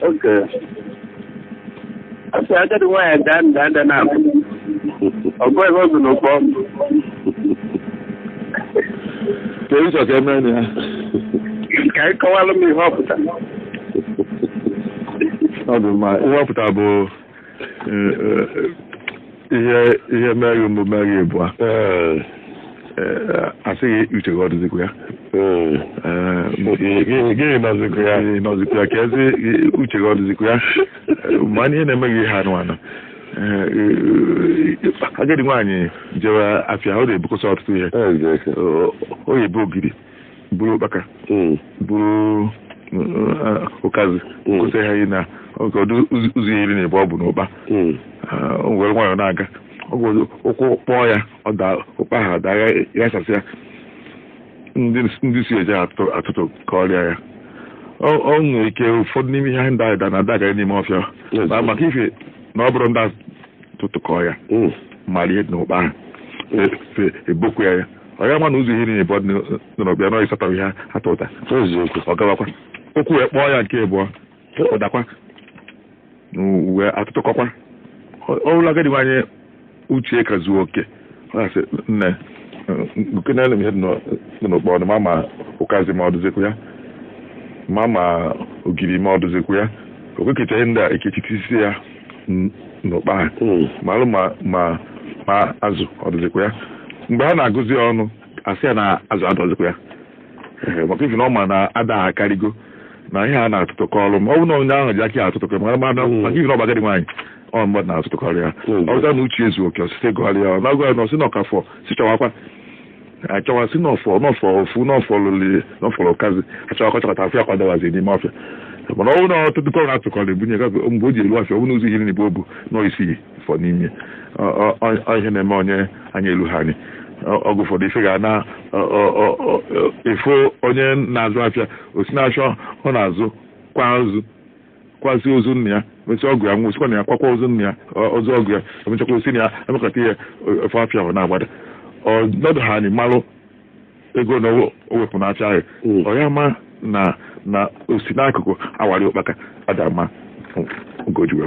Okay. After I got the way I done now. I'm going on to no problem. There is a man. Can you call me Hopper? Ọ dị mma ihe ọpụta bụ ihe mere mbụ mere ịbụa asịghị uche gị ọdụzikwa ya gịnị nọzikwa ya ka ezi uche gị ọdụzikwa ya ma ihe na-emeghị ihe anụ anụ agadi nwaanyị jewe afịa ọ na-ebukọsa ọtụtụ ihe o yi bụ ogiri buru ụkpaka buru ụkazi kwụsị ha yi na ọgọdụ ụzọ iri na ebe ọ bụ n'ụkpa o were nwayọ na-aga ụkwụ kpọọ ya ụkpa ha daa ghasasị ya ndị si eje atụtụ ka ọrịa ya ọ nwere ike ụfọdụ n'ime ihe ndị anyị na adaga n'ime ọfịa maka ife na ọ bụrụ ndị atụtụkọ ya mara ihe na ụkpa ha ebokwu ya ọ ya ma na ụzọ iri na ebe ọ dị n'ọbịa nọ ịsatọ ihe atụ ụta ọ gawakwa okwu wee kpọọ ya nke abụọ ụdakwa wee atụtụkọkwa ọbụla agadi nwaanyị uche ka zuo oke ọ gasị nne nke na-ele m ihe dị n'ụkpọ ọdụ ma ụkazi ma ọdụzekwu ya ma ogiri ma ọdụzekwu ya o kwekecha ihe ndị a ekechitisi ya n'ụkpa ha malụ ma azụ ọdụzekwu ya mgbe ha na-agụzi ọnụ asị ya na azụ adọzekwu ya maka ife na ọ ma na ada akarịgo na ihe a na-atụtụkọ ọrụ ma ọ bụ na onye ahụ ji aka atụtụkọ maka ife na ọgbagadi nwaanyị ọ mmadụ na-atụtụkọrị ya ọzọ na uche ezu oke osisi gụgharị ya na agụ ya na ọsị na ọkafọ si chọwakwa achọwa si n'ọfọ ofu n'ọfọ lụli n'ọfọ ụkazi achọwakwa chọkọta afọ ya kwadawazi n'ime ọfịa mana ọ bụ na ọtụtụkọ na-atụkọrọ ebunye mgbe o ji elu afịa ọ bụ n'ụzọ ihe n'igbo bụ n'isi fọ n'ime ihe na-eme onye anya elu ha anyị ọgụ ụfọdụ ife ga na efo onye na-azụ afịa osi na-achọ ọ na-azụ kwazi ozu nna ya mesị ọgụ ya nwụsịkwa na ya kwakwa ozu nna ya ozu ọgụ ya emechakwa osi na ya emekọta ihe efe afịa ahụ na-agbada ọnọdụ ha anyị malụ ego na o wepụ n'afịa ahụ ọ ya ma na osi n'akụkụ awari ụkpaka adama ngojuwe